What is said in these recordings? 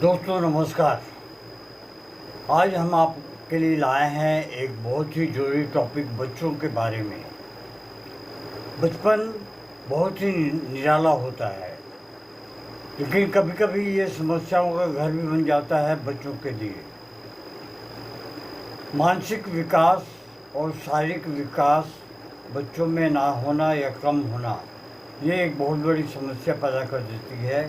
दोस्तों नमस्कार। आज हम आपके लिए लाए हैं एक बहुत ही जरूरी टॉपिक बच्चों के बारे में। बचपन बहुत ही निराला होता है, लेकिन कभी कभी ये समस्याओं का घर भी बन जाता है बच्चों के लिए। मानसिक विकास और शारीरिक विकास बच्चों में ना होना या कम होना, ये एक बहुत बड़ी समस्या पैदा कर देती है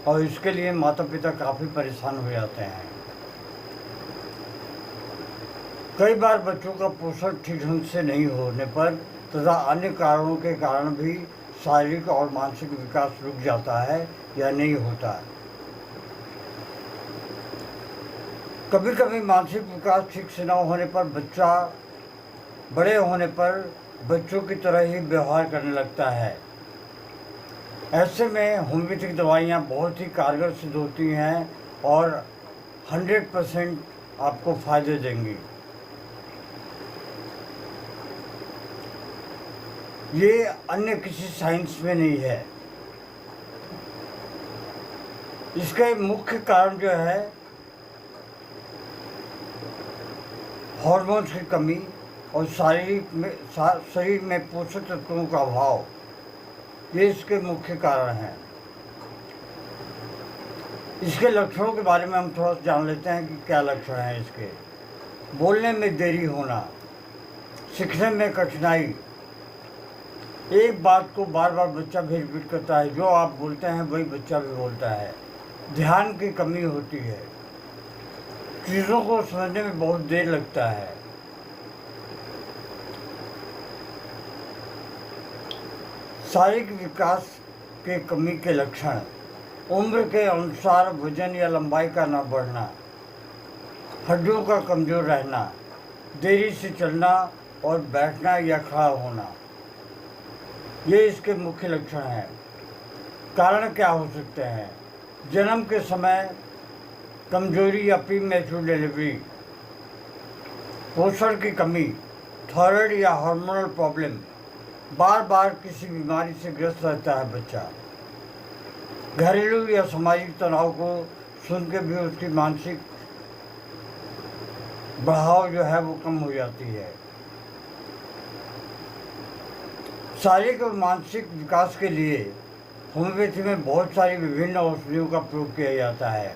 और इसके लिए माता पिता काफ़ी परेशान हो जाते हैं। कई बार बच्चों का पोषण ठीक ढंग से नहीं होने पर तथा अन्य कारणों के कारण भी शारीरिक और मानसिक विकास रुक जाता है या नहीं होता है। कभी कभी मानसिक विकास ठीक से न होने पर बच्चा बड़े होने पर बच्चों की तरह ही व्यवहार करने लगता है। ऐसे में होम्योपैथिक दवाइयाँ बहुत ही कारगर सिद्ध होती हैं और 100% आपको फ़ायदे देंगी। ये अन्य किसी साइंस में नहीं है। इसका मुख्य कारण जो है हार्मोन्स की कमी और शरीर में पोषक तत्वों का अभाव, ये इसके मुख्य कारण हैं। इसके लक्षणों के बारे में हम थोड़ा सा जान लेते हैं कि क्या लक्षण हैं इसके। बोलने में देरी होना, सीखने में कठिनाई, एक बात को बार बार बच्चा भी रिपीट करता है, जो आप बोलते हैं वही बच्चा भी बोलता है। ध्यान की कमी होती है, चीज़ों को समझने में बहुत देर लगता है। शारीरिक विकास के कमी के लक्षण, उम्र के अनुसार वजन या लंबाई का न बढ़ना, हड्डियों का कमज़ोर रहना, देरी से चलना और बैठना या खड़ा होना, ये इसके मुख्य लक्षण हैं। कारण क्या हो सकते हैं? जन्म के समय कमजोरी या प्रीमैच्योर डिलीवरी, पोषण की कमी, थायराइड या हार्मोनल प्रॉब्लम, बार बार किसी बीमारी से ग्रस्त रहता है बच्चा, घरेलू या सामाजिक तनाव को सुन के भी उसकी मानसिक बढ़ाव जो है वो कम हो जाती है। शारीरिक और मानसिक विकास के लिए होम्योपैथी में बहुत सारी विभिन्न औषधियों का प्रयोग किया जाता है।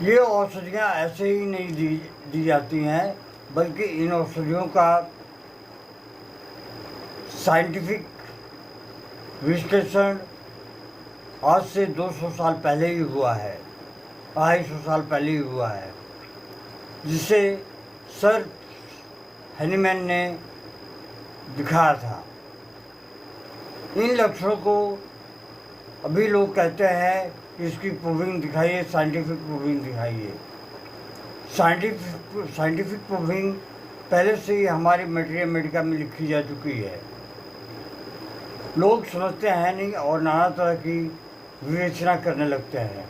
ये औषधियाँ ऐसे ही नहीं दी जाती हैं, बल्कि इन औषधियों का साइंटिफिक विश्लेषण आज से 200 साल पहले ही हुआ है, 250 साल पहले ही हुआ है, जिसे सर हैनीमैन ने दिखाया था। इन लक्षणों को अभी लोग कहते हैं कि इसकी प्रूविंग दिखाइए, साइंटिफिक प्रूविंग दिखाइए। साइंटिफिक प्रूविंग पहले से ही हमारी मटेरिया मेडिका में लिखी जा चुकी है। लोग समझते हैं नहीं और नाना तरह की विवेचना करने लगते हैं।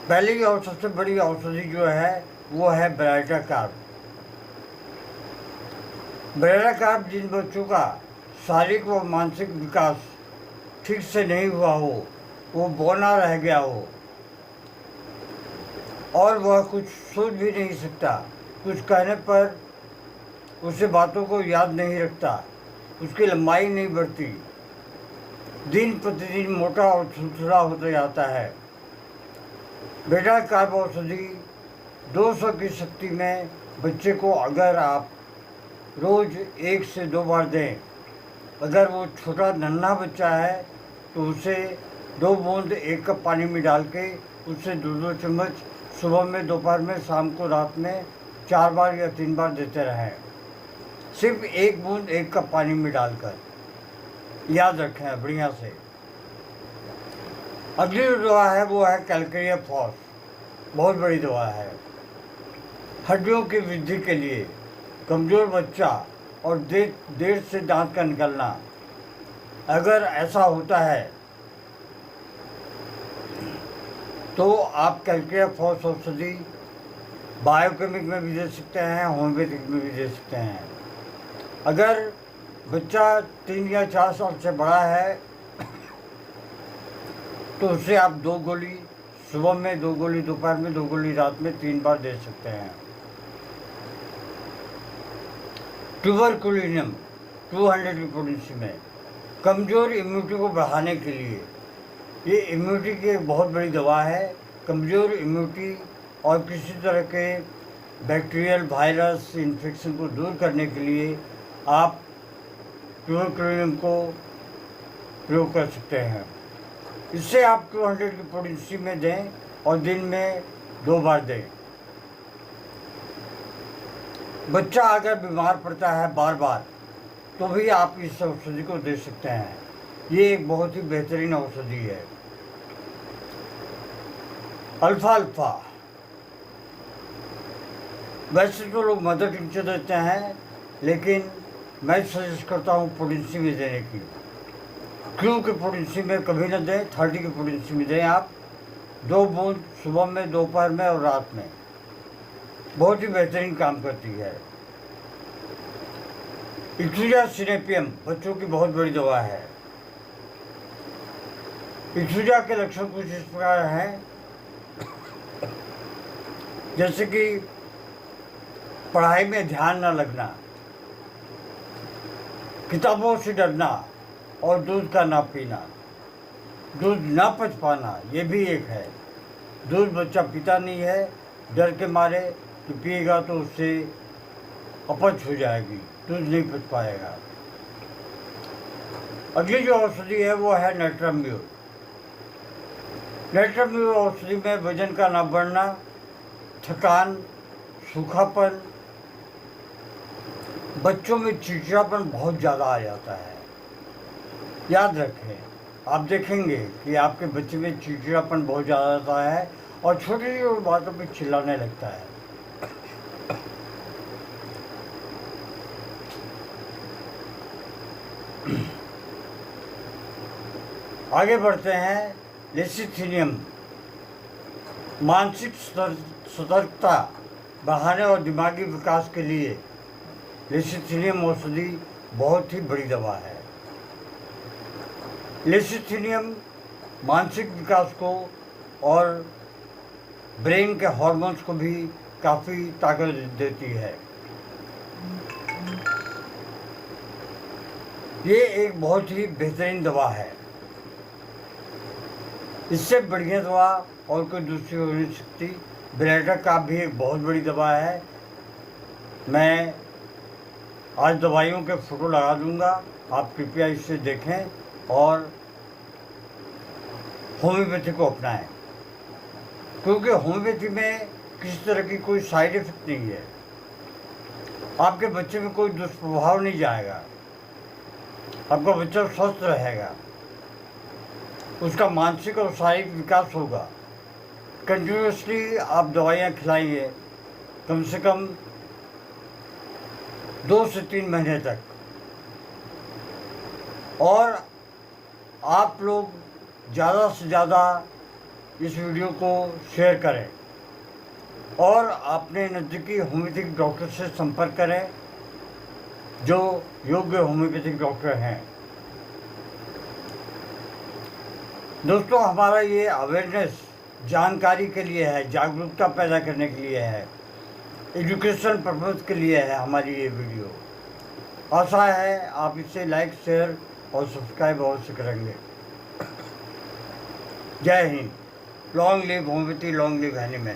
पहली और सबसे बड़ी औषधि जो है वो है ब्राइटाकार्ब। ब्राइटाकार्ब जिन बच्चों का शारीरिक व मानसिक विकास ठीक से नहीं हुआ हो, वो बौना रह गया हो और वह कुछ सोच भी नहीं सकता, कुछ कहने पर उसे बातों को याद नहीं रखता, उसकी लंबाई नहीं बढ़ती, दिन प्रतिदिन मोटा और थुथुरा होता जाता है। ब्राइटाकार्ब औषधि 200 की शक्ति में बच्चे को अगर आप रोज़ 1 से 2 बार दें, अगर वो छोटा नन्हा बच्चा है तो उसे 2 बूंद 1 कप पानी में डाल के उससे 2-2 चम्मच सुबह में, दोपहर में, शाम को, रात में 4 बार या 3 बार देते रहें। सिर्फ 1 बूंद 1 कप पानी में डालकर, याद रखें बढ़िया से। अगली जो दवा है वो है कैल्केरिया फॉस, बहुत बड़ी दवा है हड्डियों की वृद्धि के लिए। कमज़ोर बच्चा और देर से दांत का निकलना, अगर ऐसा होता है तो आप कैल्केरिया फॉस औषधि बायोकेमिक में भी दे सकते हैं, होम्योपैथिक में भी दे सकते हैं। अगर बच्चा 3 या 4 साल से बड़ा है तो उसे आप 2 गोली सुबह में, 2 गोली दोपहर में, 2 गोली रात में 3 बार दे सकते हैं। ट्यूबरकुलिनम 200 की पोटेंसी में कमज़ोर इम्यूनिटी को बढ़ाने के लिए, ये इम्यूनिटी की एक बहुत बड़ी दवा है। कमज़ोर इम्यूनिटी और किसी तरह के बैक्टीरियल वायरस इन्फेक्शन को दूर करने के लिए आप ट्यूबरकुलिनम को प्रयोग कर सकते हैं। इससे आप 200 की पोटेंसी में दें और दिन में 2 बार दें। बच्चा अगर बीमार पड़ता है बार बार तो भी आप इस औषधि को दे सकते हैं। ये एक बहुत ही बेहतरीन औषधि है। अल्फा वैसे तो लोग मदर टिंचर देते हैं, लेकिन मैं सजेस्ट करता हूँ पोटेंसी में देने की। क्यों की पोटेंसी में कभी न दें, 30 की पोटेंसी में दें आप। 2 बूंद सुबह में, दोपहर में और रात में, बहुत ही बेहतरीन काम करती है। इक्लूजा सिनेपियम बच्चों की बहुत बड़ी दवा है। इक्लूजा के लक्षण कुछ इस प्रकार हैं, जैसे कि पढ़ाई में ध्यान न लगना, किताबों से डरना और दूध का ना पीना, दूध ना पच पाना, ये भी एक है। दूध बच्चा पीता नहीं है, डर के मारे कि पिएगा तो उससे अपच हो जाएगी, दूध नहीं पच पाएगा। अगली जो औषधि है वो है नेट्राम्यूर। नेट्राम्यूर औषधि में वजन का ना बढ़ना, थकान, सूखापन, बच्चों में चिड़चिड़ापन बहुत ज़्यादा आ जाता है। याद रखें, आप देखेंगे कि आपके बच्चे में चिड़चिड़ापन बहुत ज़्यादा आता है और छोटी छोटी बातों पे चिल्लाने लगता है। आगे बढ़ते हैं। लेसिथिनियम मानसिक सतर्कता बढ़ाने और दिमागी विकास के लिए लेसिथिनियम औषधि बहुत ही बड़ी दवा है। लेसिथिनियम मानसिक विकास को और ब्रेन के हार्मोन्स को भी काफ़ी ताकत देती है। ये एक बहुत ही बेहतरीन दवा है। इससे बढ़िया दवा और कोई दूसरी हो नहीं सकती। ब्लैडर का भी एक बहुत बड़ी दवा है। मैं आज दवाइयों के फ़ोटो लगा दूंगा, आप कृपया इसे देखें और होम्योपैथी को अपनाएं, क्योंकि होम्योपैथी में किसी तरह की कोई साइड इफ़ेक्ट नहीं है। आपके बच्चे में कोई दुष्प्रभाव नहीं जाएगा, आपका बच्चा स्वस्थ रहेगा, उसका मानसिक और शारीरिक विकास होगा। कंटिन्यूसली आप दवाइयाँ खिलाएंगे कम से कम 2 से 3 महीने तक, और आप लोग ज़्यादा से ज़्यादा इस वीडियो को शेयर करें और अपने नज़दीकी होम्योपैथिक डॉक्टर से संपर्क करें जो योग्य होम्योपैथिक डॉक्टर हैं। दोस्तों, हमारा ये अवेयरनेस जानकारी के लिए है, जागरूकता पैदा करने के लिए है, एजुकेशन पर्पज़ के लिए है हमारी ये वीडियो। आशा है आप इसे लाइक, शेयर और सब्सक्राइब अवश्य करेंगे। जय Hind. Long live homeopathy, long live animal.